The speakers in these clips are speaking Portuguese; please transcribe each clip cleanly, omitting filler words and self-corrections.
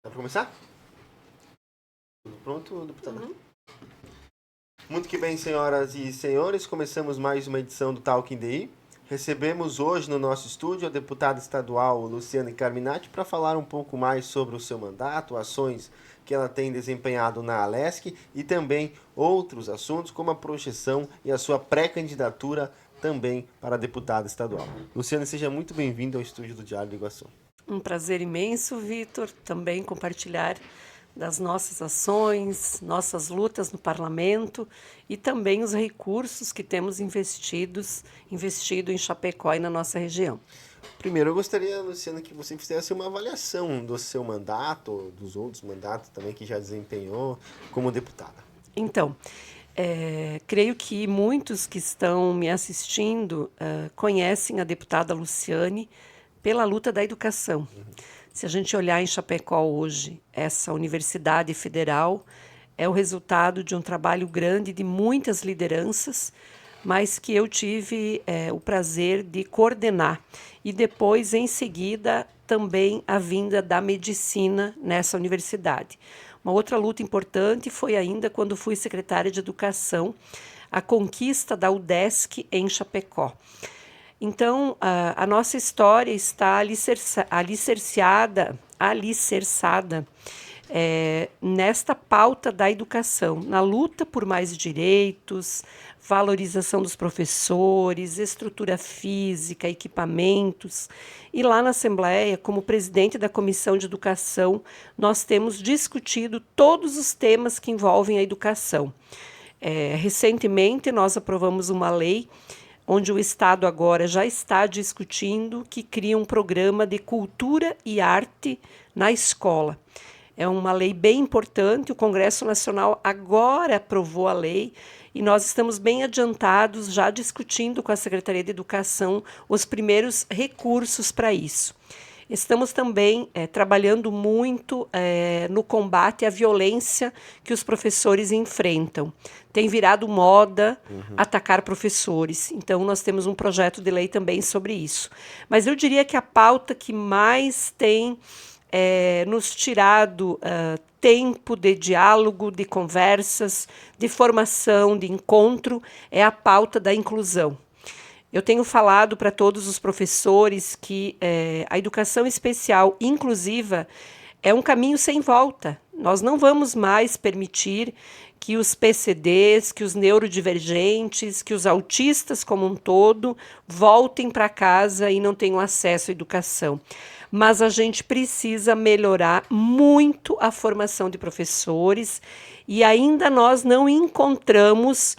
Dá para começar? Tudo pronto, deputada? Uhum. Muito que bem, senhoras e senhores, começamos mais uma edição do Talking DI. Recebemos hoje no nosso estúdio a deputada estadual Luciane Carminati para falar um pouco mais sobre o seu mandato, ações que ela tem desempenhado na Alesc e também outros assuntos como a projeção e a sua pré-candidatura também para deputada estadual. Luciane, seja muito bem-vinda ao estúdio do Diário do Iguaçu. Um prazer imenso, Vitor, também compartilhar das nossas ações, nossas lutas no parlamento e também os recursos que temos investido em Chapecó e na nossa região. Primeiro, eu gostaria, Luciana, que você fizesse uma avaliação do seu mandato, dos outros mandatos também que já desempenhou como deputada. Então, creio que muitos que estão me assistindo conhecem a deputada Luciane pela luta da educação. Se a gente olhar em Chapecó hoje, essa universidade federal é o resultado de um trabalho grande de muitas lideranças, mas que eu tive o prazer de coordenar. E depois, em seguida, também a vinda da medicina nessa universidade. Uma outra luta importante foi ainda quando fui secretária de Educação, a conquista da UDESC em Chapecó. Então, a nossa história está alicerçada nesta pauta da educação, na luta por mais direitos, valorização dos professores, estrutura física, equipamentos. E lá na Assembleia, como presidente da Comissão de Educação, nós temos discutido todos os temas que envolvem a educação. Recentemente, nós aprovamos uma lei onde o Estado agora já está discutindo que cria um programa de cultura e arte na escola. É uma lei bem importante, o Congresso Nacional agora aprovou a lei e nós estamos bem adiantados, já discutindo com a Secretaria de Educação os primeiros recursos para isso. Estamos também trabalhando muito no combate à violência que os professores enfrentam. Tem virado moda atacar professores, então nós temos um projeto de lei também sobre isso. Mas eu diria que a pauta que mais tem nos tirado tempo de diálogo, de conversas, de formação, de encontro, é a pauta da inclusão. Eu tenho falado para todos os professores que a educação especial inclusiva é um caminho sem volta. Nós não vamos mais permitir que os PCDs, que os neurodivergentes, que os autistas como um todo voltem para casa e não tenham acesso à educação. Mas a gente precisa melhorar muito a formação de professores e ainda nós não encontramos,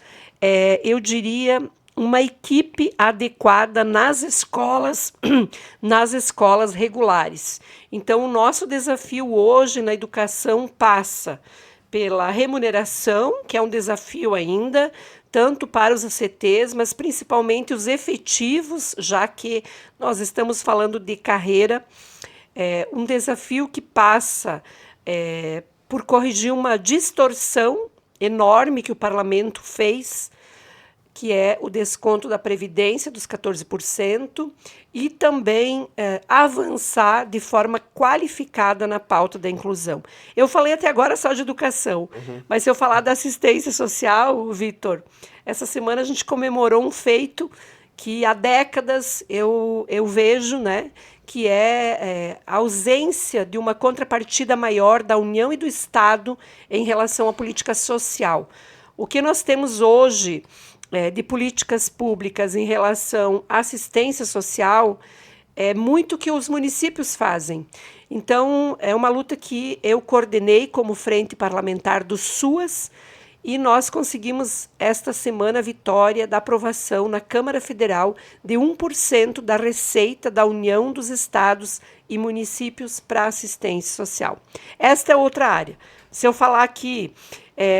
eu diria, uma equipe adequada nas escolas regulares. Então, o nosso desafio hoje na educação passa pela remuneração, que é um desafio ainda, tanto para os ACTs, mas principalmente os efetivos, já que nós estamos falando de carreira, um desafio que passa por corrigir uma distorção enorme que o parlamento fez, que é o desconto da Previdência dos 14%, e também avançar de forma qualificada na pauta da inclusão. Eu falei até agora só de educação, mas se eu falar da assistência social, Vitor, essa semana a gente comemorou um feito que há décadas eu vejo, né, que é a ausência de uma contrapartida maior da União e do Estado em relação à política social. O que nós temos hoje de políticas públicas em relação à assistência social é muito que os municípios fazem. Então, é uma luta que eu coordenei como Frente Parlamentar do SUAS e nós conseguimos esta semana a vitória da aprovação na Câmara Federal de 1% da receita da União dos Estados e municípios para assistência social. Esta é outra área. Se eu falar aqui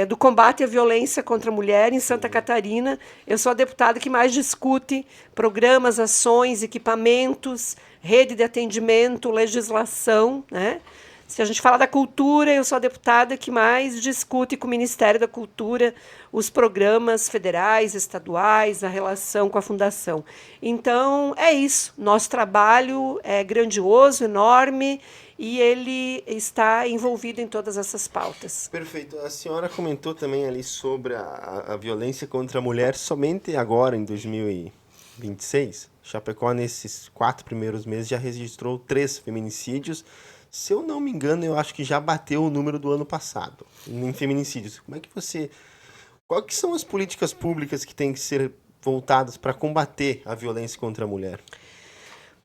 do combate à violência contra a mulher em Santa Catarina, eu sou a deputada que mais discute programas, ações, equipamentos, rede de atendimento, legislação, né? Se a gente fala da cultura, eu sou a deputada que mais discute com o Ministério da Cultura os programas federais, estaduais, a relação com a fundação. Então, é isso. Nosso trabalho é grandioso, enorme, e ele está envolvido em todas essas pautas. Perfeito. A senhora comentou também ali sobre a violência contra a mulher somente agora, em 2026. Chapecó, nesses 4 primeiros meses, já registrou 3 feminicídios. Se eu não me engano, eu acho que já bateu o número do ano passado em feminicídios. Como é que você... Quais que são as políticas públicas que têm que ser voltadas para combater a violência contra a mulher?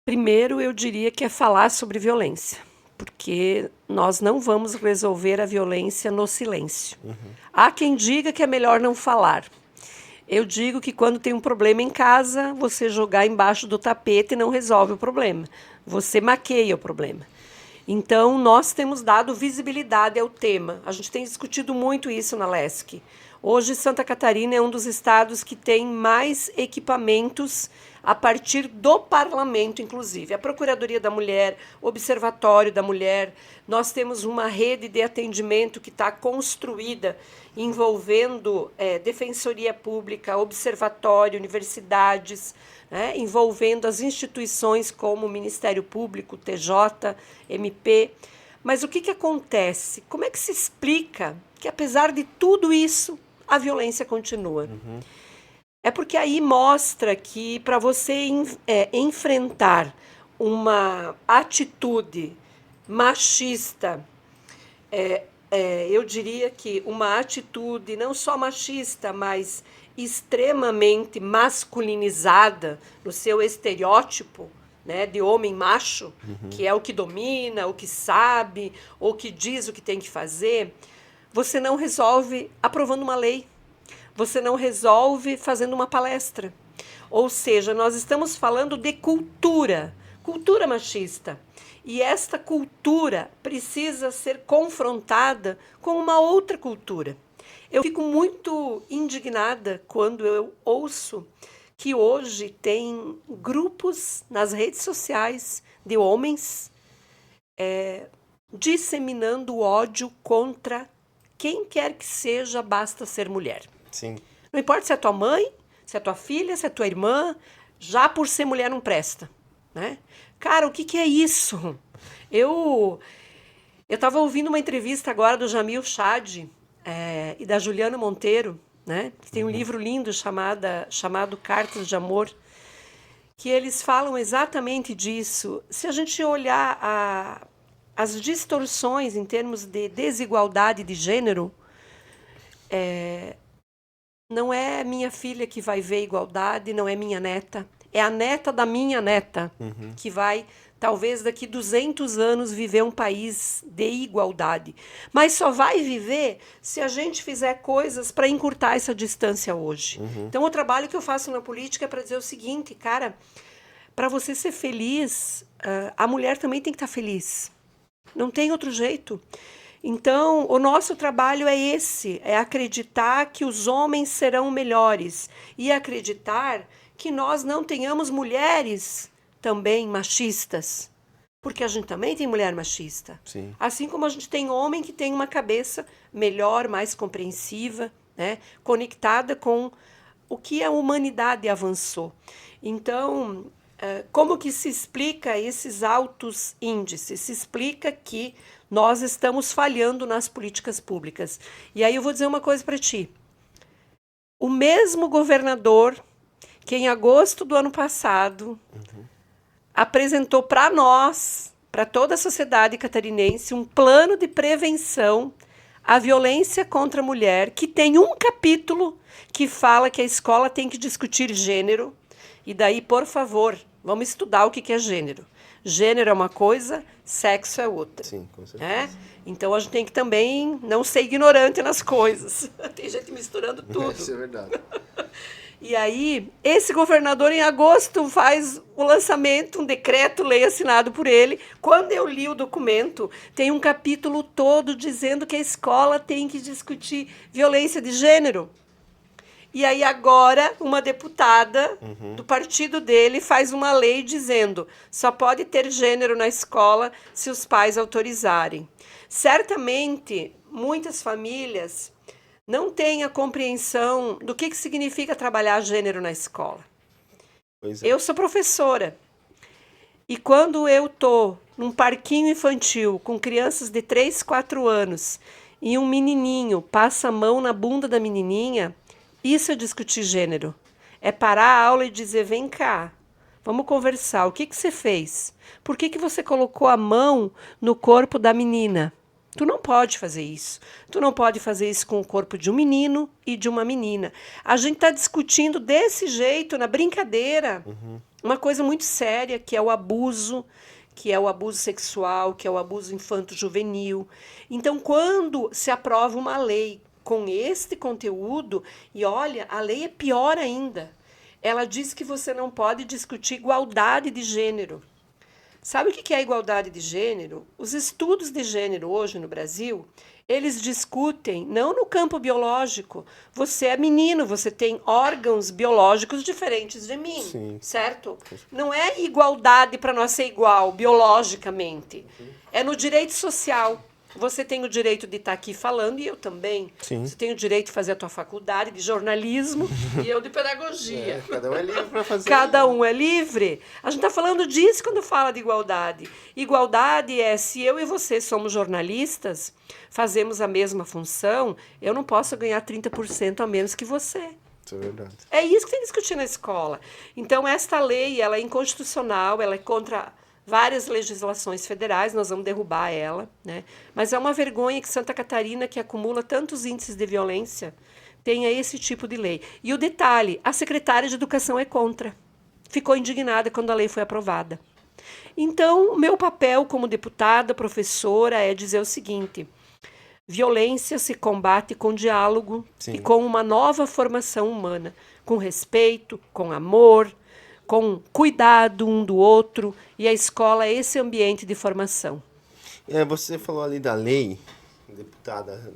Primeiro, eu diria que é falar sobre violência, porque nós não vamos resolver a violência no silêncio. Há quem diga que é melhor não falar. Eu digo que quando tem um problema em casa, você jogar embaixo do tapete não resolve o problema. Você maqueia o problema. Então, nós temos dado visibilidade ao tema. A gente tem discutido muito isso na LESC. Hoje, Santa Catarina é um dos estados que tem mais equipamentos a partir do parlamento, inclusive. A Procuradoria da Mulher, o Observatório da Mulher. Nós temos uma rede de atendimento que está construída, envolvendo Defensoria Pública, Observatório, universidades, né, envolvendo as instituições como o Ministério Público, TJ, MP. Mas o que acontece? Como é que se explica que, apesar de tudo isso, a violência continua? É porque aí mostra que, para você enfrentar uma atitude machista, eu diria que uma atitude não só machista, mas extremamente masculinizada no seu estereótipo, né, de homem macho, que é o que domina, o que sabe, ou que diz o que tem que fazer, você não resolve aprovando uma lei. Você não resolve fazendo uma palestra. Ou seja, nós estamos falando de cultura machista. E esta cultura precisa ser confrontada com uma outra cultura. Eu fico muito indignada quando eu ouço que hoje tem grupos nas redes sociais de homens disseminando ódio contra quem quer que seja, basta ser mulher. Sim. Não importa se é tua mãe, se é tua filha, se é tua irmã, já por ser mulher não presta, né? Cara, o que é isso? Eu estava ouvindo uma entrevista agora do Jamil Chad e da Juliana Monteiro, né? Que tem um livro lindo chamado Cartas de Amor, que eles falam exatamente disso. Se a gente olhar as distorções em termos de desigualdade de gênero, não é minha filha que vai ver igualdade, não é minha neta. É a neta da minha neta que vai, talvez daqui 200 anos, viver um país de igualdade. Mas só vai viver se a gente fizer coisas para encurtar essa distância hoje. Então, o trabalho que eu faço na política é para dizer o seguinte, cara, para você ser feliz, a mulher também tem que estar feliz. Não tem outro jeito. Então, o nosso trabalho é esse, é acreditar que os homens serão melhores e acreditar que nós não tenhamos mulheres também machistas, porque a gente também tem mulher machista. Sim. Assim como a gente tem homem que tem uma cabeça melhor, mais compreensiva, né, conectada com o que a humanidade avançou. Então, como que se explica esses altos índices? Se explica que nós estamos falhando nas políticas públicas. E aí eu vou dizer uma coisa para ti. O mesmo governador que em agosto do ano passado apresentou para nós, para toda a sociedade catarinense, um plano de prevenção à violência contra a mulher, que tem um capítulo que fala que a escola tem que discutir gênero. E daí, por favor, vamos estudar o que é gênero. Gênero é uma coisa, sexo é outra. Sim, com certeza. Então, a gente tem que também não ser ignorante nas coisas. Tem gente misturando tudo. Isso é verdade. E aí, esse governador, em agosto, faz o lançamento, um decreto-lei assinado por ele. Quando eu li o documento, tem um capítulo todo dizendo que a escola tem que discutir violência de gênero. E aí agora uma deputada do partido dele faz uma lei dizendo só pode ter gênero na escola se os pais autorizarem. Certamente, muitas famílias não têm a compreensão do que significa trabalhar gênero na escola. Pois é. Eu sou professora. E quando eu estou num parquinho infantil com crianças de 3, 4 anos e um menininho passa a mão na bunda da menininha, isso é discutir gênero. É parar a aula e dizer, vem cá, vamos conversar. O que você fez? Por que você colocou a mão no corpo da menina? Tu não pode fazer isso. Tu não pode fazer isso com o corpo de um menino e de uma menina. A gente está discutindo desse jeito, na brincadeira, uma coisa muito séria, que é o abuso sexual, que é o abuso infanto-juvenil. Então, quando se aprova uma lei com este conteúdo, e olha, a lei é pior ainda. Ela diz que você não pode discutir igualdade de gênero. Sabe o que é a igualdade de gênero? Os estudos de gênero hoje no Brasil, eles discutem, não no campo biológico. Você é menino, você tem órgãos biológicos diferentes de mim, Sim. certo? Não é igualdade para nós ser igual biologicamente. É no direito social. Você tem o direito de estar aqui falando e eu também. Sim. Você tem o direito de fazer a tua faculdade de jornalismo e eu de pedagogia. Cada um é livre para fazer. Cada um é livre. A gente está falando disso quando fala de igualdade. Igualdade é se eu e você somos jornalistas, fazemos a mesma função, eu não posso ganhar 30% a menos que você. Isso é verdade. É isso que tem que discutir na escola. Então, esta lei ela é inconstitucional, ela é contra várias legislações federais, nós vamos derrubar ela, né? Mas é uma vergonha que Santa Catarina, que acumula tantos índices de violência, tenha esse tipo de lei. E o detalhe, a secretária de Educação é contra. Ficou indignada quando a lei foi aprovada. Então, o meu papel como deputada, professora, é dizer o seguinte: violência se combate com diálogo e com uma nova formação humana, com respeito, com amor, com cuidado um do outro, e a escola é esse ambiente de formação. Você falou ali da lei, deputada,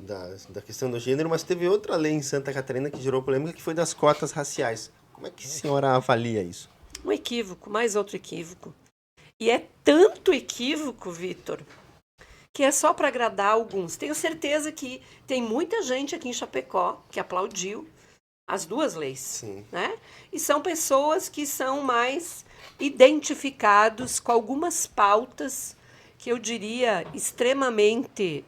da questão do gênero, mas teve outra lei em Santa Catarina que gerou polêmica, que foi das cotas raciais. Como é que a senhora avalia isso? Um equívoco, mais outro equívoco. E é tanto equívoco, Vitor, que é só para agradar alguns. Tenho certeza que tem muita gente aqui em Chapecó que aplaudiu as duas leis. Sim. Né? E são pessoas que são mais identificados com algumas pautas que eu diria extremamente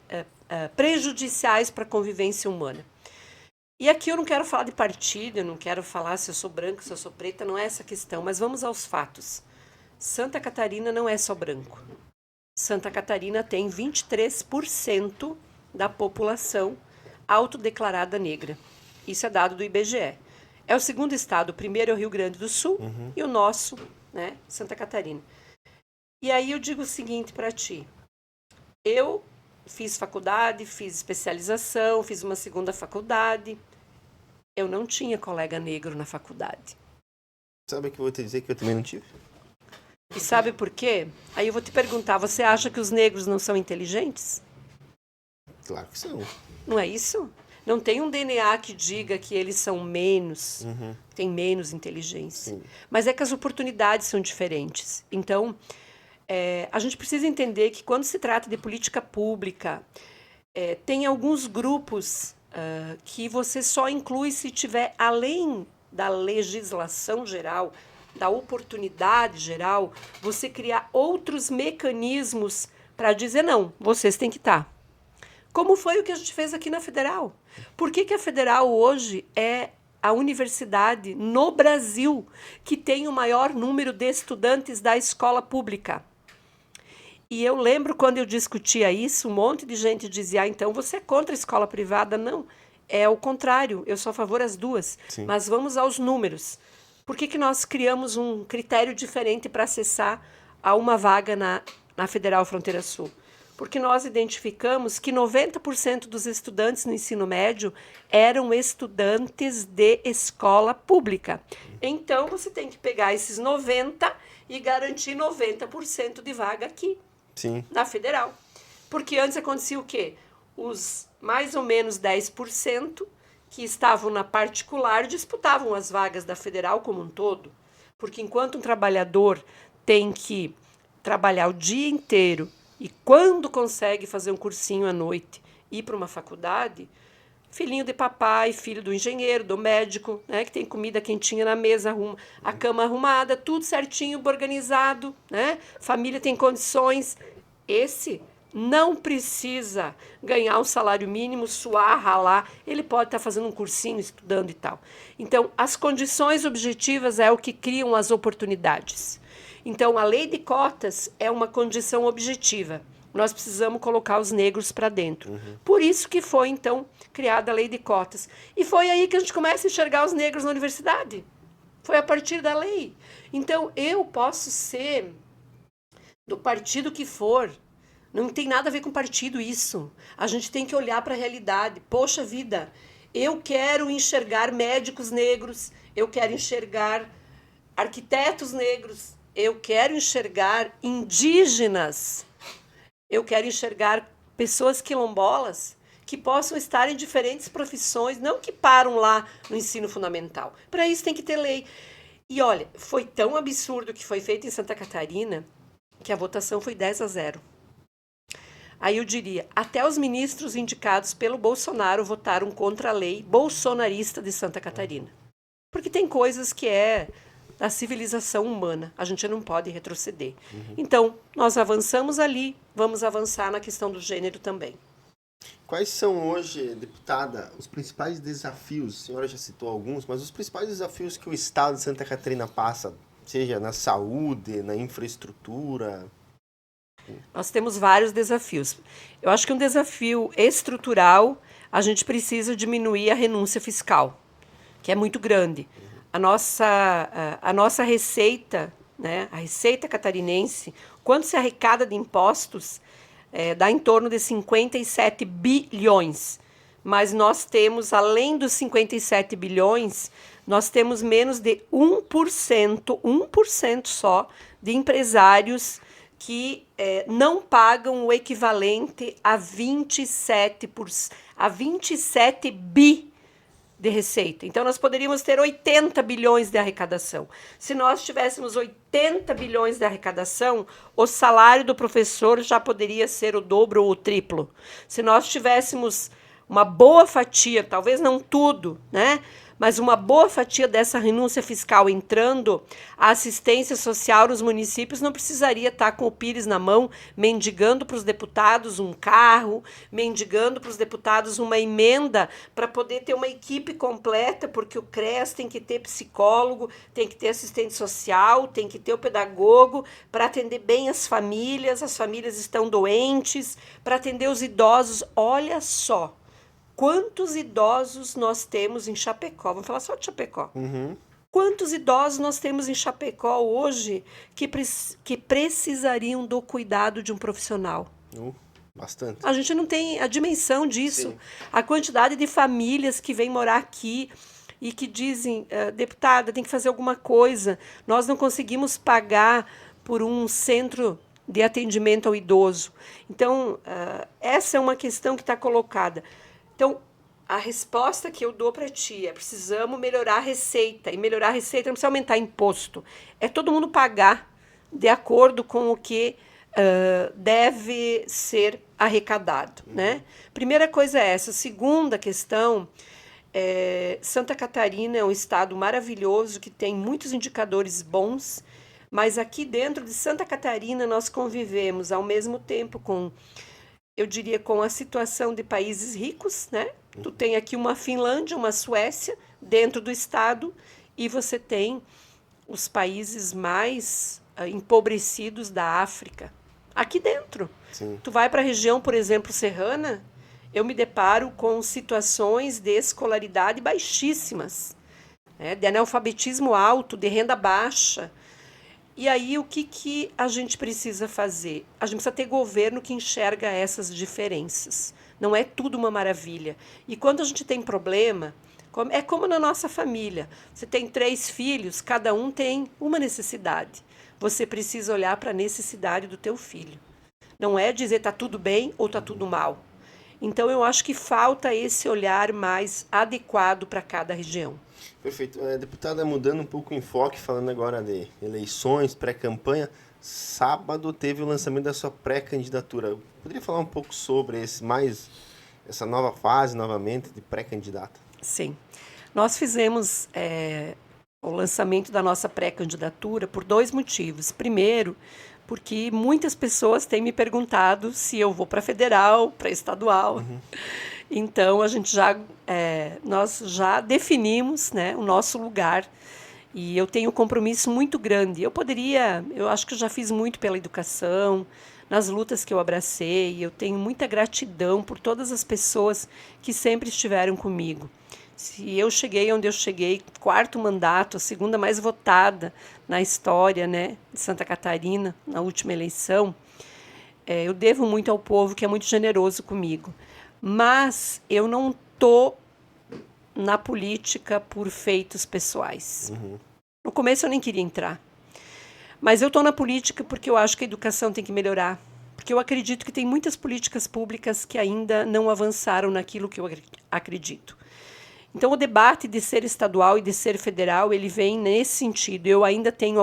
prejudiciais para a convivência humana. E aqui eu não quero falar de partido, eu não quero falar se eu sou branca, se eu sou preta, não é essa a questão, mas vamos aos fatos. Santa Catarina não é só branco. Santa Catarina tem 23% da população autodeclarada negra. Isso é dado do IBGE. É o segundo estado, o primeiro é o Rio Grande do Sul e o nosso, né, Santa Catarina. E aí eu digo o seguinte para ti. Eu fiz faculdade, fiz especialização, fiz uma segunda faculdade. Eu não tinha colega negro na faculdade. Sabe o que eu vou te dizer que eu também não tive? E sabe por quê? Aí eu vou te perguntar, você acha que os negros não são inteligentes? Claro que são. Não é isso? Não tem um DNA que diga que eles são menos, têm menos inteligência. Sim. Mas é que as oportunidades são diferentes. Então, a gente precisa entender que quando se trata de política pública, tem alguns grupos que você só inclui se tiver, além da legislação geral, da oportunidade geral, você criar outros mecanismos para dizer, não, vocês têm que estar. Como foi o que a gente fez aqui na Federal? Por que a Federal hoje é a universidade no Brasil que tem o maior número de estudantes da escola pública? E eu lembro quando eu discutia isso, um monte de gente dizia, então você é contra a escola privada? Não, é o contrário, eu sou a favor das duas. Sim. Mas vamos aos números. Por que nós criamos um critério diferente para acessar a uma vaga na Federal Fronteira Sul? Porque nós identificamos que 90% dos estudantes no ensino médio eram estudantes de escola pública. Então, você tem que pegar esses 90% e garantir 90% de vaga aqui, Sim. na Federal. Porque antes acontecia o quê? Os mais ou menos 10% que estavam na particular disputavam as vagas da federal como um todo, porque enquanto um trabalhador tem que trabalhar o dia inteiro e quando consegue fazer um cursinho à noite ir para uma faculdade, filhinho de papai, filho do engenheiro, do médico, né, que tem comida quentinha na mesa, a cama arrumada, tudo certinho, organizado, né? Família tem condições. Esse não precisa ganhar um salário mínimo, suar, ralar. Ele pode estar fazendo um cursinho, estudando e tal. Então, as condições objetivas é o que criam as oportunidades. Então, a lei de cotas é uma condição objetiva. Nós precisamos colocar os negros para dentro. Por isso que foi, então, criada a lei de cotas. E foi aí que a gente começa a enxergar os negros na universidade. Foi a partir da lei. Então, eu posso ser do partido que for. Não tem nada a ver com partido isso. A gente tem que olhar para a realidade. Poxa vida, eu quero enxergar médicos negros, eu quero enxergar arquitetos negros, eu quero enxergar indígenas, eu quero enxergar pessoas quilombolas que possam estar em diferentes profissões, não que param lá no ensino fundamental. Para isso tem que ter lei. E olha, foi tão absurdo que foi feito em Santa Catarina que a votação foi 10-0. Aí eu diria, até os ministros indicados pelo Bolsonaro votaram contra a lei bolsonarista de Santa Catarina. Porque tem coisas que é da civilização humana, a gente não pode retroceder. Então, nós avançamos ali, vamos avançar na questão do gênero também. Quais são hoje, deputada, os principais desafios? A senhora já citou alguns, mas os principais desafios que o Estado de Santa Catarina passa, seja na saúde, na infraestrutura? Nós temos vários desafios. Eu acho que um desafio estrutural, a gente precisa diminuir a renúncia fiscal, que é muito grande. A nossa receita, né, a receita catarinense, quando se arrecada de impostos, dá em torno de 57 bilhões. Mas nós temos, além dos 57 bilhões, nós temos menos de 1% só, de empresários que não pagam o equivalente a 27 bi de receita. Então, nós poderíamos ter 80 bilhões de arrecadação. Se nós tivéssemos 80 bilhões de arrecadação, o salário do professor já poderia ser o dobro ou o triplo. Se nós tivéssemos uma boa fatia, talvez não tudo, né? Mas uma boa fatia dessa renúncia fiscal entrando, a assistência social nos municípios não precisaria estar com o pires na mão, mendigando para os deputados um carro, mendigando para os deputados uma emenda para poder ter uma equipe completa, porque o CREAS tem que ter psicólogo, tem que ter assistente social, tem que ter o pedagogo para atender bem as famílias estão doentes, para atender os idosos. Olha só. Quantos idosos nós temos em Chapecó? Vamos falar só de Chapecó. Quantos idosos nós temos em Chapecó hoje que precisariam do cuidado de um profissional? Bastante. A gente não tem a dimensão disso. Sim. A quantidade de famílias que vêm morar aqui e que dizem, deputada, tem que fazer alguma coisa. Nós não conseguimos pagar por um centro de atendimento ao idoso. Então, essa é uma questão que está colocada. Então, a resposta que eu dou para ti é: precisamos melhorar a receita. E melhorar a receita não precisa aumentar imposto. É todo mundo pagar de acordo com o que deve ser arrecadado. Né? Primeira coisa é essa. Segunda questão, Santa Catarina é um estado maravilhoso que tem muitos indicadores bons, mas aqui dentro de Santa Catarina nós convivemos ao mesmo tempo com, eu diria, com a situação de países ricos, né? Tu tem aqui uma Finlândia, uma Suécia dentro do estado e você tem os países mais empobrecidos da África aqui dentro. Sim. Tu vai para a região, por exemplo, serrana, eu me deparo com situações de escolaridade baixíssimas, né? De analfabetismo alto, de renda baixa. E aí, o que a gente precisa fazer? A gente precisa ter governo que enxerga essas diferenças. Não é tudo uma maravilha. E quando a gente tem problema, é como na nossa família. Você tem 3 filhos, cada um tem uma necessidade. Você precisa olhar para a necessidade do teu filho. Não é dizer está tudo bem ou está tudo mal. Então, eu acho que falta esse olhar mais adequado para cada região. Perfeito. Deputada, mudando um pouco o enfoque, falando agora de eleições, pré-campanha, sábado teve o lançamento da sua pré-candidatura. Poderia falar um pouco sobre essa nova fase, novamente, de pré-candidata? Sim. Nós fizemos o lançamento da nossa pré-candidatura por 2 motivos. Primeiro, porque muitas pessoas têm me perguntado se eu vou para federal, para estadual. Então, nós já definimos, né, o nosso lugar e eu tenho um compromisso muito grande. Eu acho que eu já fiz muito pela educação, nas lutas que eu abracei, eu tenho muita gratidão por todas as pessoas que sempre estiveram comigo. Se eu cheguei onde eu cheguei, 4º mandato, a segunda mais votada na história, né, de Santa Catarina, na última eleição, eu devo muito ao povo que é muito generoso comigo. Mas eu não estou na política por feitos pessoais. No começo eu nem queria entrar. Mas eu estou na política porque eu acho que a educação tem que melhorar. Porque eu acredito que tem muitas políticas públicas que ainda não avançaram naquilo que eu acredito. Então, o debate de ser estadual e de ser federal, ele vem nesse sentido. Eu ainda tenho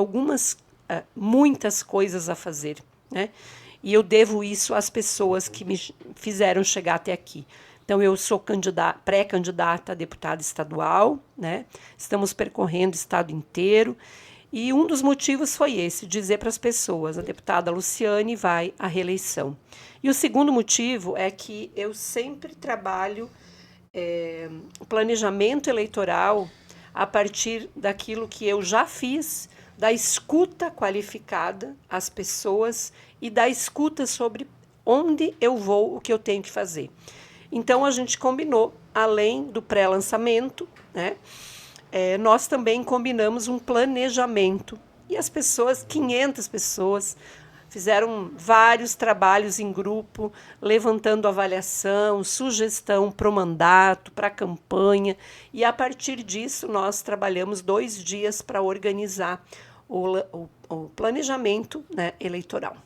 muitas coisas a fazer, né? E eu devo isso às pessoas que me fizeram chegar até aqui. Então, eu sou pré-candidata a deputada estadual, né? Estamos percorrendo o estado inteiro. E um dos motivos foi esse, dizer para as pessoas, a deputada Luciane vai à reeleição. E o segundo motivo é que eu sempre trabalho o planejamento eleitoral a partir daquilo que eu já fiz, da escuta qualificada às pessoas e da escuta sobre onde eu vou, o que eu tenho que fazer. Então, a gente combinou, além do pré-lançamento, né, nós também combinamos um planejamento. E as pessoas, 500 pessoas, fizeram vários trabalhos em grupo, levantando avaliação, sugestão para o mandato, para a campanha. E, a partir disso, nós trabalhamos 2 dias para organizar o planejamento, né, eleitoral.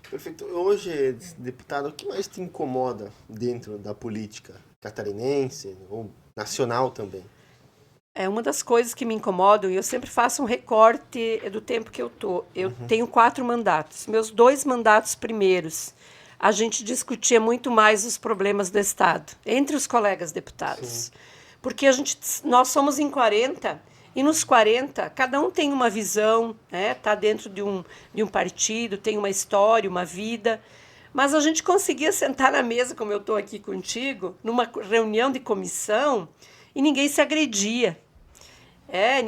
Perfeito. Hoje, deputado, o que mais te incomoda dentro da política catarinense ou nacional também? Uma das coisas que me incomodam, e eu sempre faço um recorte do tempo que eu estou. Eu tenho 4 mandatos. Meus 2 mandatos primeiros, a gente discutia muito mais os problemas do Estado, entre os colegas deputados. Sim. Porque nós somos em 40, e nos 40, cada um tem uma visão, está dentro de um partido, tem uma história, uma vida. Mas a gente conseguia sentar na mesa, como eu estou aqui contigo, numa reunião de comissão, e ninguém se agredia.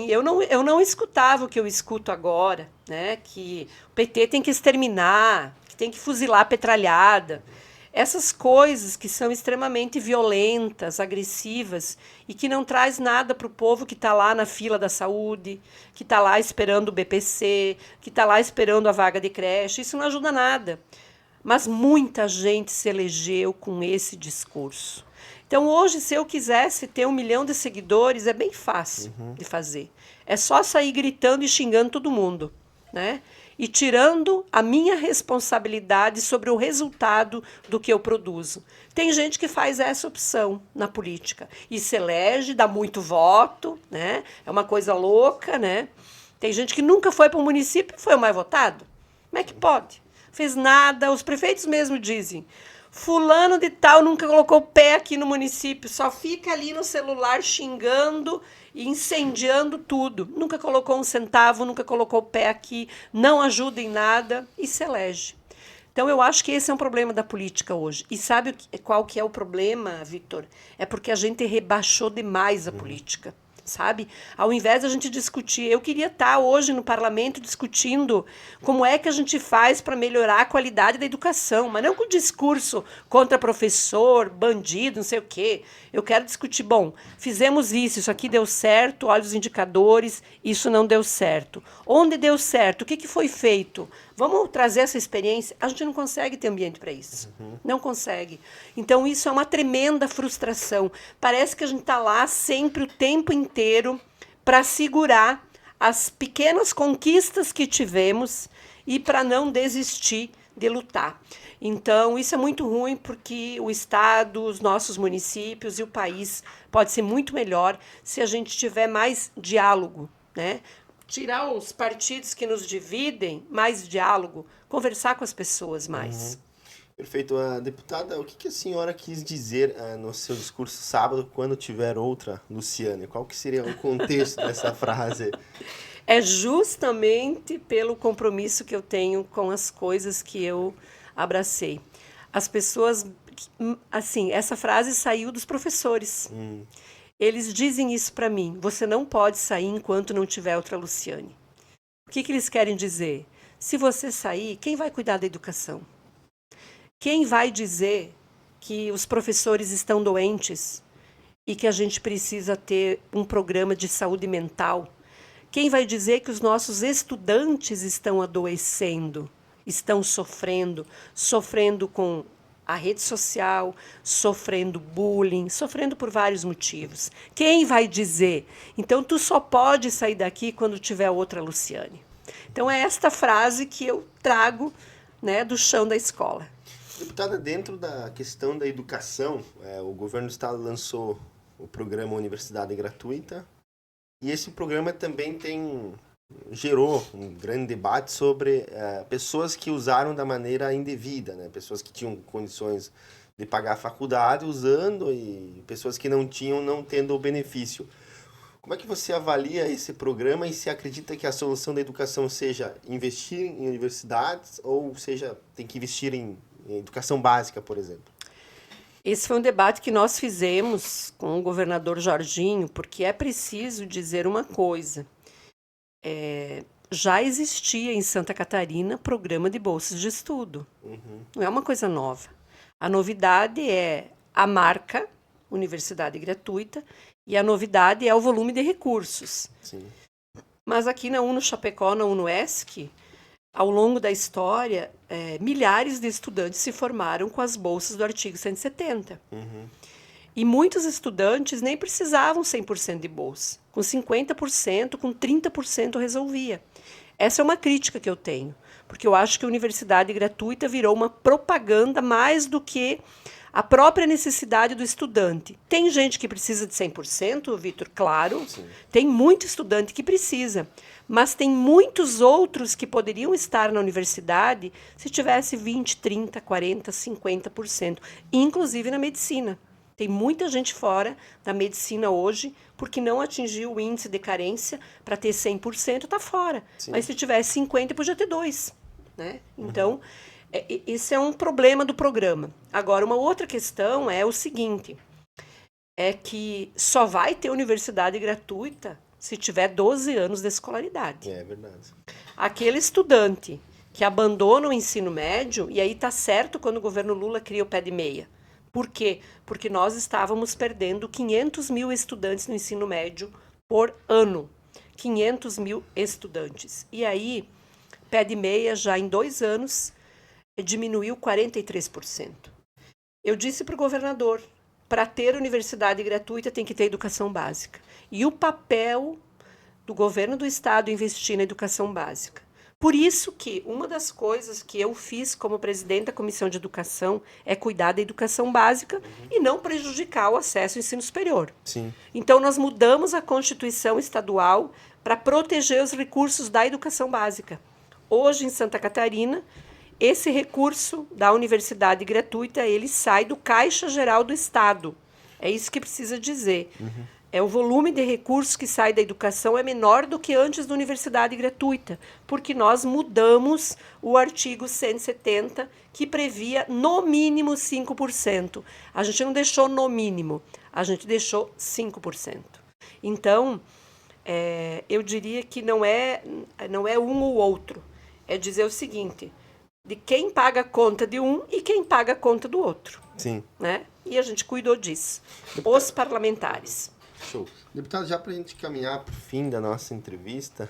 Eu não escutava o que eu escuto agora, né? Que o PT tem que exterminar, que tem que fuzilar a petralhada. Essas coisas que são extremamente violentas, agressivas e que não traz nada para o povo que está lá na fila da saúde, que está lá esperando o BPC, que está lá esperando a vaga de creche. Isso não ajuda nada. Mas muita gente se elegeu com esse discurso. Então, hoje, se eu quisesse ter 1 milhão de seguidores, é bem fácil de fazer. É só sair gritando e xingando todo mundo, né? E tirando a minha responsabilidade sobre o resultado do que eu produzo. Tem gente que faz essa opção na política. E se elege, dá muito voto, né? É uma coisa louca, né? Tem gente que nunca foi para o município e foi o mais votado. Como é que pode? Fez nada, os prefeitos mesmo dizem. Fulano de tal nunca colocou o pé aqui no município, só fica ali no celular xingando e incendiando tudo. Nunca colocou um centavo, nunca colocou o pé aqui, não ajuda em nada e se elege. Então, eu acho que esse é um problema da política hoje. E sabe qual que é o problema, Victor? É porque a gente rebaixou demais a política. Sabe? Ao invés de a gente discutir, eu queria estar hoje no parlamento discutindo como é que a gente faz para melhorar a qualidade da educação, mas não com discurso contra professor, bandido, não sei o quê. Eu quero discutir, bom, fizemos isso aqui deu certo, olha os indicadores, isso não deu certo. Onde deu certo? O que foi feito? Vamos trazer essa experiência? A gente não consegue ter ambiente para isso. Não consegue. Então, isso é uma tremenda frustração. Parece que a gente está lá sempre, o tempo inteiro, para segurar as pequenas conquistas que tivemos e para não desistir de lutar. Então, isso é muito ruim porque o Estado, os nossos municípios e o país pode ser muito melhor se a gente tiver mais diálogo, né? Tirar os partidos que nos dividem, mais diálogo, conversar com as pessoas mais. Perfeito. Deputada, o que a senhora quis dizer no seu discurso sábado quando tiver outra Luciane? Qual que seria o contexto dessa frase? É justamente pelo compromisso que eu tenho com as coisas que eu abracei. As pessoas, assim, essa frase saiu dos professores. Eles dizem isso para mim: você não pode sair enquanto não tiver outra Luciane. O que eles querem dizer? Se você sair, quem vai cuidar da educação? Quem vai dizer que os professores estão doentes e que a gente precisa ter um programa de saúde mental? Quem vai dizer que os nossos estudantes estão adoecendo, estão sofrendo com a rede social, sofrendo bullying, sofrendo por vários motivos? Quem vai dizer? Então, tu só pode sair daqui quando tiver outra Luciane. Então, é esta frase que eu trago, né, do chão da escola. Deputada, dentro da questão da educação, o governo do estado lançou o programa Universidade Gratuita, e esse programa também gerou um grande debate sobre pessoas que usaram da maneira indevida, né? Pessoas que tinham condições de pagar a faculdade usando e pessoas que não tinham, não tendo o benefício. Como é que você avalia esse programa e se acredita que a solução da educação seja investir em universidades ou seja, tem que investir em educação básica, por exemplo? Esse foi um debate que nós fizemos com o governador Jorginho, porque é preciso dizer uma coisa. Já existia em Santa Catarina programa de bolsas de estudo. Não é uma coisa nova. A novidade é a marca Universidade Gratuita e a novidade é o volume de recursos. Sim. Mas aqui na UNO Chapecó, na UNOESC, ao longo da história, milhares de estudantes se formaram com as bolsas do artigo 170. E muitos estudantes nem precisavam 100% de bolsa. Com 50%, com 30% resolvia. Essa é uma crítica que eu tenho, porque eu acho que a universidade gratuita virou uma propaganda mais do que a própria necessidade do estudante. Tem gente que precisa de 100%, Vitor, claro. Sim. Tem muito estudante que precisa. Mas tem muitos outros que poderiam estar na universidade se tivesse 20, 30, 40, 50%. Inclusive na medicina. Tem muita gente fora da medicina hoje porque não atingiu o índice de carência para ter 100%, está fora. Sim. Mas se tivesse 50%, podia ter 2%. Né? Então, esse é um problema do programa. Agora, uma outra questão é o seguinte, é que só vai ter universidade gratuita se tiver 12 anos de escolaridade. É verdade. Aquele estudante que abandona o ensino médio, e aí está certo quando o governo Lula cria o pé de meia. Por quê? Porque nós estávamos perdendo 500 mil estudantes no ensino médio por ano. 500 mil estudantes. E aí, pé de meia, já em 2 anos, diminuiu 43%. Eu disse para o governador, para ter universidade gratuita tem que ter educação básica. E o papel do governo do estado investir na educação básica. Por isso que uma das coisas que eu fiz como presidente da Comissão de Educação é cuidar da educação básica e não prejudicar o acesso ao ensino superior. Sim. Então, nós mudamos a Constituição estadual para proteger os recursos da educação básica. Hoje, em Santa Catarina, esse recurso da universidade gratuita, ele sai do Caixa Geral do Estado. É isso que precisa dizer. O volume de recursos que sai da educação é menor do que antes da universidade gratuita, porque nós mudamos o artigo 170, que previa no mínimo 5%. A gente não deixou no mínimo, a gente deixou 5%. Então, eu diria que não é um ou outro. É dizer o seguinte, de quem paga a conta de um e quem paga a conta do outro. Sim. Né? E a gente cuidou disso. Os parlamentares. Show. Deputado, já para a gente caminhar para o fim da nossa entrevista,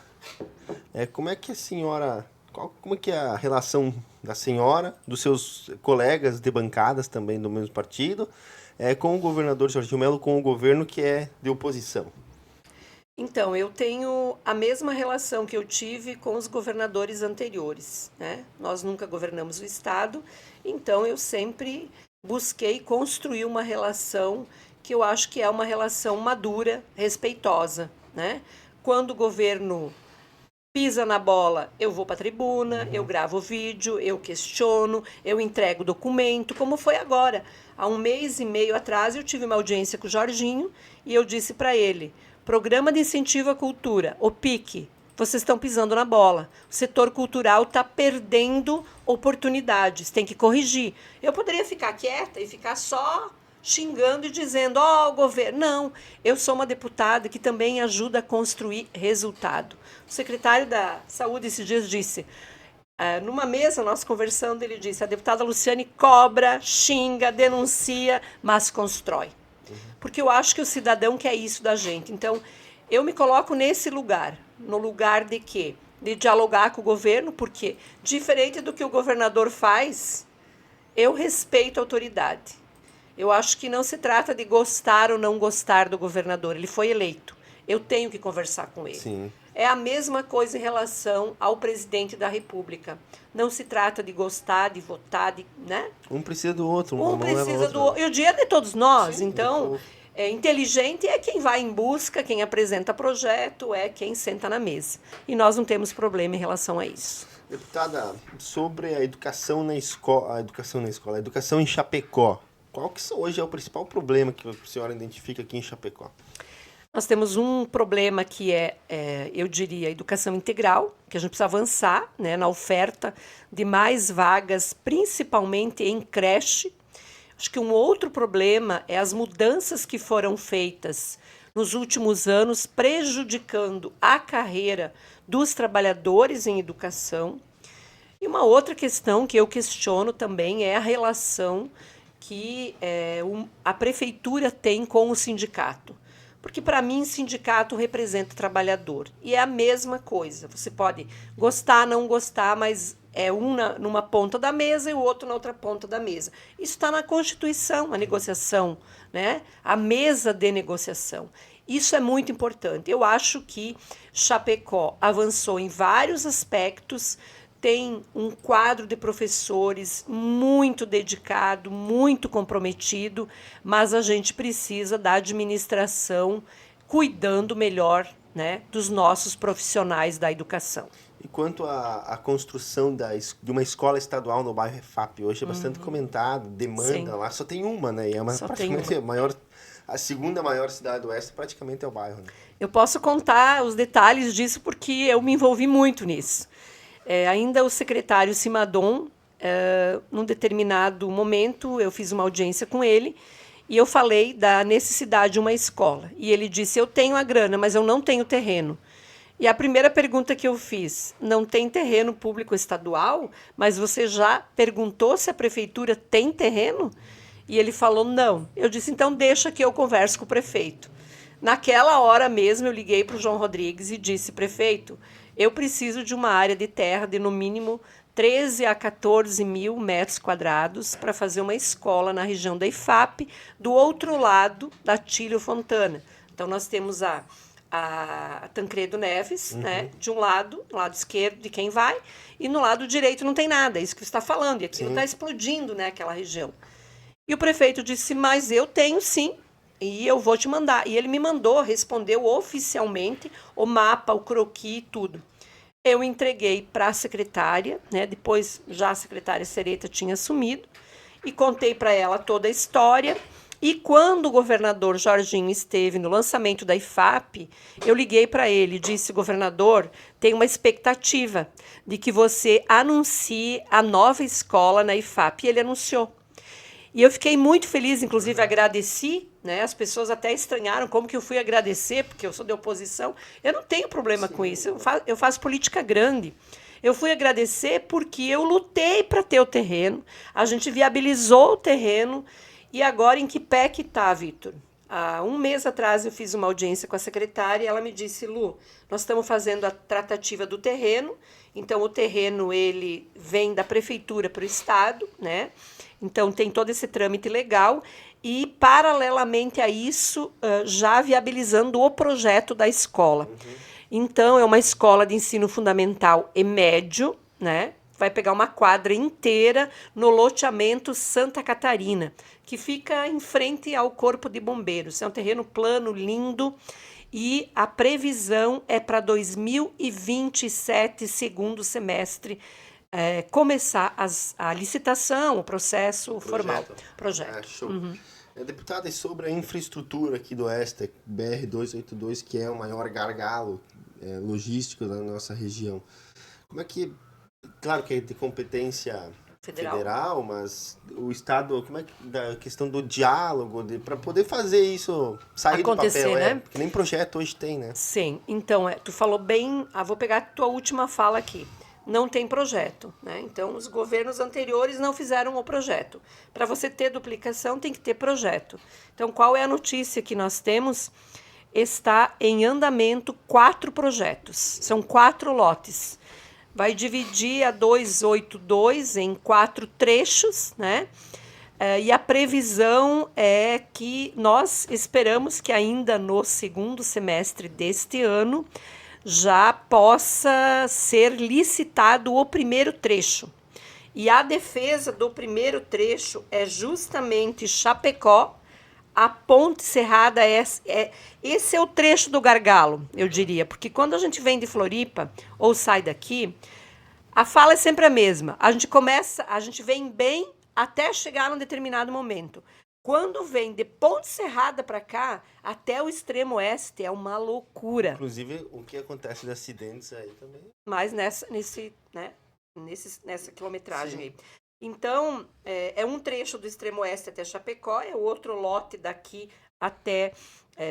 como é que a senhora, como é que é a relação da senhora, dos seus colegas de bancadas também do mesmo partido, com o governador Jorginho Melo, com o governo que é de oposição? Então, eu tenho a mesma relação que eu tive com os governadores anteriores, né? Nós nunca governamos o estado, então eu sempre busquei construir uma relação que eu acho que é uma relação madura, respeitosa, né? Quando o governo pisa na bola, eu vou para a tribuna, eu gravo vídeo, eu questiono, eu entrego documento, como foi agora. Há um mês e meio atrás eu tive uma audiência com o Jorginho e eu disse para ele: Programa de Incentivo à Cultura, o PIC, vocês estão pisando na bola. O setor cultural está perdendo oportunidades, tem que corrigir. Eu poderia ficar quieta e ficar só xingando e dizendo, ó, o governo. Não, eu sou uma deputada que também ajuda a construir resultado. O secretário da Saúde esses dias disse, numa mesa nós conversando, ele disse, a deputada Luciane cobra, xinga, denuncia, mas constrói. Porque eu acho que o cidadão quer isso da gente. Então, eu me coloco nesse lugar, no lugar de quê? De dialogar com o governo, porque, diferente do que o governador faz, eu respeito a autoridade. Eu acho que não se trata de gostar ou não gostar do governador. Ele foi eleito. Eu tenho que conversar com ele. Sim. É a mesma coisa em relação ao presidente da República. Não se trata de gostar, de votar, né? Um precisa do outro. Um precisa do outro. E o dia é de todos nós. Sim, então, inteligente é quem vai em busca, quem apresenta projeto, é quem senta na mesa. E nós não temos problema em relação a isso. Deputada, sobre a educação na escola, a educação em Chapecó, qual que hoje é o principal problema que a senhora identifica aqui em Chapecó? Nós temos um problema que eu diria, a educação integral, que a gente precisa avançar, né, na oferta de mais vagas, principalmente em creche. Acho que um outro problema é as mudanças que foram feitas nos últimos anos, prejudicando a carreira dos trabalhadores em educação. E uma outra questão que eu questiono também é a relação que a prefeitura tem com o sindicato. Porque, para mim, sindicato representa o trabalhador. E é a mesma coisa. Você pode gostar, não gostar, mas é um numa ponta da mesa e o outro na outra ponta da mesa. Isso está na Constituição, a negociação, né? A mesa de negociação. Isso é muito importante. Eu acho que Chapecó avançou em vários aspectos, tem um quadro de professores muito dedicado, muito comprometido, mas a gente precisa da administração cuidando melhor, né, dos nossos profissionais da educação. E quanto à construção de uma escola estadual no bairro EFAP, hoje é bastante comentado, demanda. Sim. Lá, só tem uma, né? E é praticamente a segunda maior cidade do Oeste, praticamente é o bairro. Né? Eu posso contar os detalhes disso porque eu me envolvi muito nisso. Ainda o secretário Simadon, num determinado momento, eu fiz uma audiência com ele e eu falei da necessidade de uma escola. E ele disse, eu tenho a grana, mas eu não tenho terreno. E a primeira pergunta que eu fiz, não tem terreno público estadual, mas você já perguntou se a prefeitura tem terreno? E ele falou, não. Eu disse, então deixa que eu converso com o prefeito. Naquela hora mesmo, eu liguei para o João Rodrigues e disse, prefeito, eu preciso de uma área de terra de, no mínimo, 13 a 14 mil metros quadrados para fazer uma escola na região da IFAP, do outro lado da Tílio Fontana. Então, nós temos a Tancredo Neves, né, de um lado, no lado esquerdo de quem vai, e no lado direito não tem nada, é isso que você está falando, e aquilo está explodindo, né, aquela região. E o prefeito disse, mas eu tenho sim, e eu vou te mandar. E ele me mandou, respondeu oficialmente o mapa, o croquis e tudo. Eu entreguei para a secretária, né? Depois já a secretária Sereta tinha assumido, e contei para ela toda a história. E quando o governador Jorginho esteve no lançamento da IFAP, eu liguei para ele e disse, governador, tem uma expectativa de que você anuncie a nova escola na IFAP. E ele anunciou. E eu fiquei muito feliz, inclusive agradeci, né? As pessoas até estranharam como que eu fui agradecer, porque eu sou de oposição. Eu não tenho problema com isso, eu faço política grande. Eu fui agradecer porque eu lutei para ter o terreno, a gente viabilizou o terreno, e agora em que pé que está, Vitor? Há um mês atrás eu fiz uma audiência com a secretária e ela me disse, Lu, nós estamos fazendo a tratativa do terreno, então o terreno ele vem da prefeitura para o estado, né? Então, tem todo esse trâmite legal e, paralelamente a isso, já viabilizando o projeto da escola. Então, é uma escola de ensino fundamental e médio, né? Vai pegar uma quadra inteira no loteamento Santa Catarina, que fica em frente ao Corpo de Bombeiros. É um terreno plano, lindo, e a previsão é para 2027, segundo semestre, começar a licitação, o processo formal. Projeto. Show. Deputada, e sobre a infraestrutura aqui do Oeste, BR-282, que é o maior gargalo logístico da nossa região, como é que, claro que é de competência federal, mas o Estado, como é que, da questão do diálogo, para poder fazer isso sair Acontecer, do papel, né? Porque nem projeto hoje tem, né? Sim, então, tu falou bem, vou pegar a tua última fala aqui. Não tem projeto, né? Então, os governos anteriores não fizeram o projeto. Para você ter duplicação, tem que ter projeto. Então, qual é a notícia que nós temos? Está em andamento 4 projetos. São 4 lotes. Vai dividir a 282 em 4 trechos, né? E a previsão é que nós esperamos que ainda no segundo semestre deste ano já possa ser licitado o primeiro trecho. E a defesa do primeiro trecho é justamente Chapecó, a Ponte Serrada. Esse é o trecho do gargalo, eu diria, porque quando a gente vem de Floripa ou sai daqui, a fala é sempre a mesma. A gente vem bem até chegar num determinado momento. Quando vem de Ponte Serrada para cá, até o extremo oeste, é uma loucura. Inclusive, o que acontece de acidentes aí também. Mas nessa quilometragem aí. Então, é um trecho do extremo oeste até Chapecó, é outro lote daqui até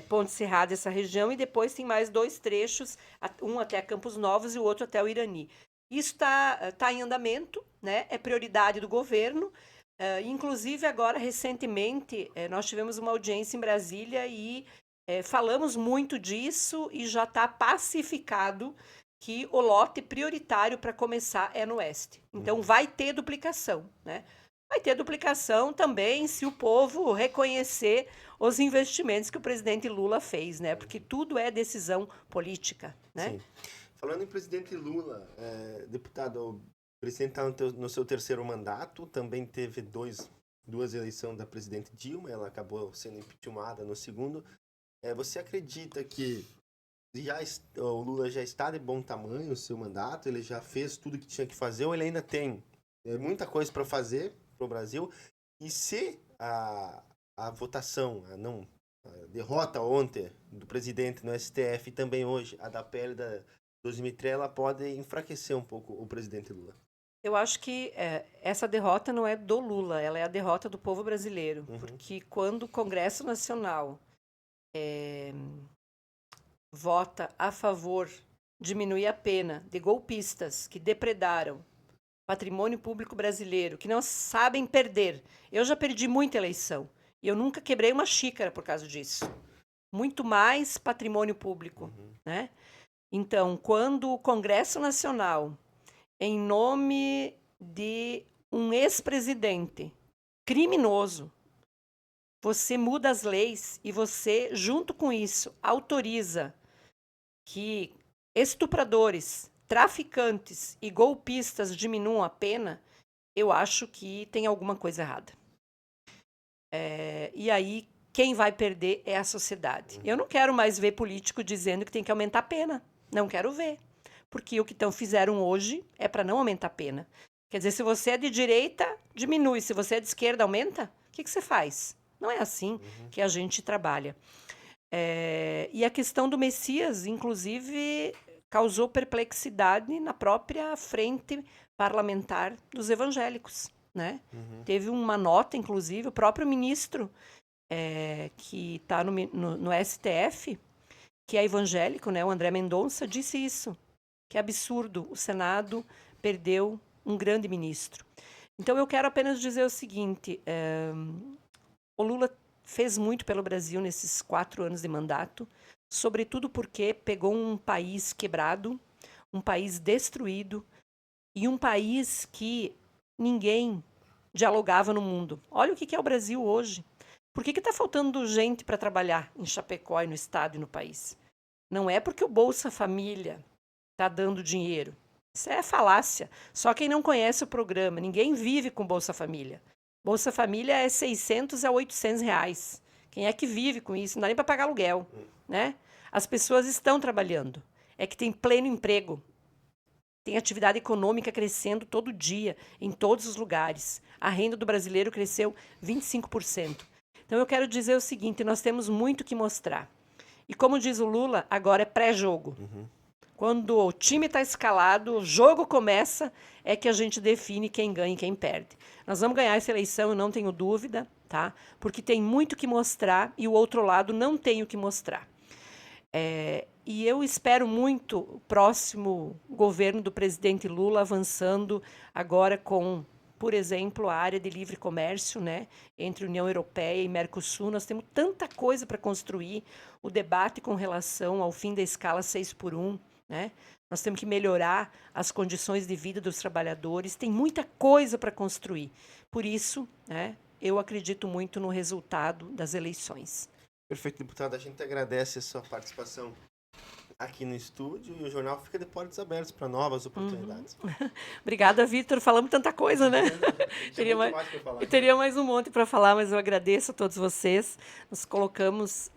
Ponte Serrada, essa região, e depois tem mais 2 trechos, um até Campos Novos e o outro até o Irani. Isso está em andamento, né? É prioridade do governo. Inclusive, agora, recentemente, nós tivemos uma audiência em Brasília e falamos muito disso e já está pacificado que o lote prioritário para começar é no oeste. Então, vai ter duplicação, né? Vai ter duplicação também se o povo reconhecer os investimentos que o presidente Lula fez, né? Porque tudo é decisão política, né? Sim. Falando em presidente Lula, deputado, o presidente está no seu terceiro mandato, também teve duas eleições da presidente Dilma, ela acabou sendo impeachmentada no segundo. Você acredita que o Lula já está de bom tamanho no seu mandato, ele já fez tudo que tinha que fazer, ou ele ainda tem muita coisa para fazer para o Brasil? E se a votação, a derrota ontem do presidente no STF e também hoje, a da PL da 2003, ela pode enfraquecer um pouco o presidente Lula? Eu acho que essa derrota não é do Lula, ela é a derrota do povo brasileiro. Porque quando o Congresso Nacional vota a favor de diminuir a pena de golpistas que depredaram patrimônio público brasileiro, que não sabem perder. Eu já perdi muita eleição e eu nunca quebrei uma xícara por causa disso. Muito mais patrimônio público, né? Então, quando o Congresso Nacional, em nome de um ex-presidente criminoso, você muda as leis e você, junto com isso, autoriza que estupradores, traficantes e golpistas diminuam a pena, eu acho que tem alguma coisa errada. E aí, quem vai perder é a sociedade. Eu não quero mais ver político dizendo que tem que aumentar a pena. Não quero ver. Porque o que fizeram hoje é para não aumentar a pena. Quer dizer, se você é de direita, diminui. Se você é de esquerda, aumenta. O que você faz? Não é assim que a gente trabalha. E a questão do Messias, inclusive, causou perplexidade na própria frente parlamentar dos evangélicos, né? Teve uma nota, inclusive, o próprio ministro que está no STF, que é evangélico, né, o André Mendonça, disse isso, que é absurdo, o Senado perdeu um grande ministro. Então, eu quero apenas dizer o seguinte, o Lula fez muito pelo Brasil nesses 4 anos de mandato, sobretudo porque pegou um país quebrado, um país destruído e um país que ninguém dialogava no mundo. Olha o que é o Brasil hoje. Por que está faltando gente para trabalhar em Chapecó e no estado e no país? Não é porque o Bolsa Família está dando dinheiro. Isso é falácia. Só quem não conhece o programa. Ninguém vive com Bolsa Família. Bolsa Família é 600 a 800 reais. Quem é que vive com isso? Não dá nem para pagar aluguel, né? As pessoas estão trabalhando. É que tem pleno emprego. Tem atividade econômica crescendo todo dia, em todos os lugares. A renda do brasileiro cresceu 25%. Então eu quero dizer o seguinte, nós temos muito que mostrar. E como diz o Lula, agora é pré-jogo. Quando o time está escalado, o jogo começa, é que a gente define quem ganha e quem perde. Nós vamos ganhar essa eleição, eu não tenho dúvida, tá? Porque tem muito que mostrar e o outro lado não tem o que mostrar. E eu espero muito o próximo governo do presidente Lula avançando agora com, por exemplo, a área de livre comércio, né, entre União Europeia e Mercosul. Nós temos tanta coisa para construir, o debate com relação ao fim da escala 6x1, né? Nós temos que melhorar as condições de vida dos trabalhadores, tem muita coisa para construir. Por isso, né, eu acredito muito no resultado das eleições. Perfeito, deputado. A gente agradece a sua participação aqui no estúdio e o jornal fica de portas abertas para novas oportunidades. Obrigada, Vitor. Falamos tanta coisa, né? Teria mais para falar. Teria mais um monte para falar, mas eu agradeço a todos vocês. Nos colocamos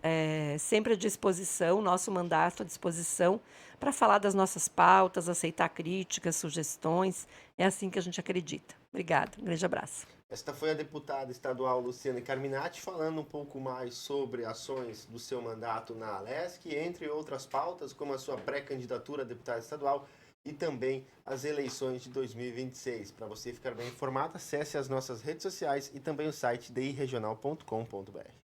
sempre à disposição, nosso mandato à disposição, para falar das nossas pautas, aceitar críticas, sugestões. É assim que a gente acredita. Obrigada. Um grande abraço. Esta foi a deputada estadual Luciane Carminati falando um pouco mais sobre ações do seu mandato na Alesc, entre outras pautas, como a sua pré-candidatura a deputada estadual e também as eleições de 2026. Para você ficar bem informado, acesse as nossas redes sociais e também o site diregional.com.br.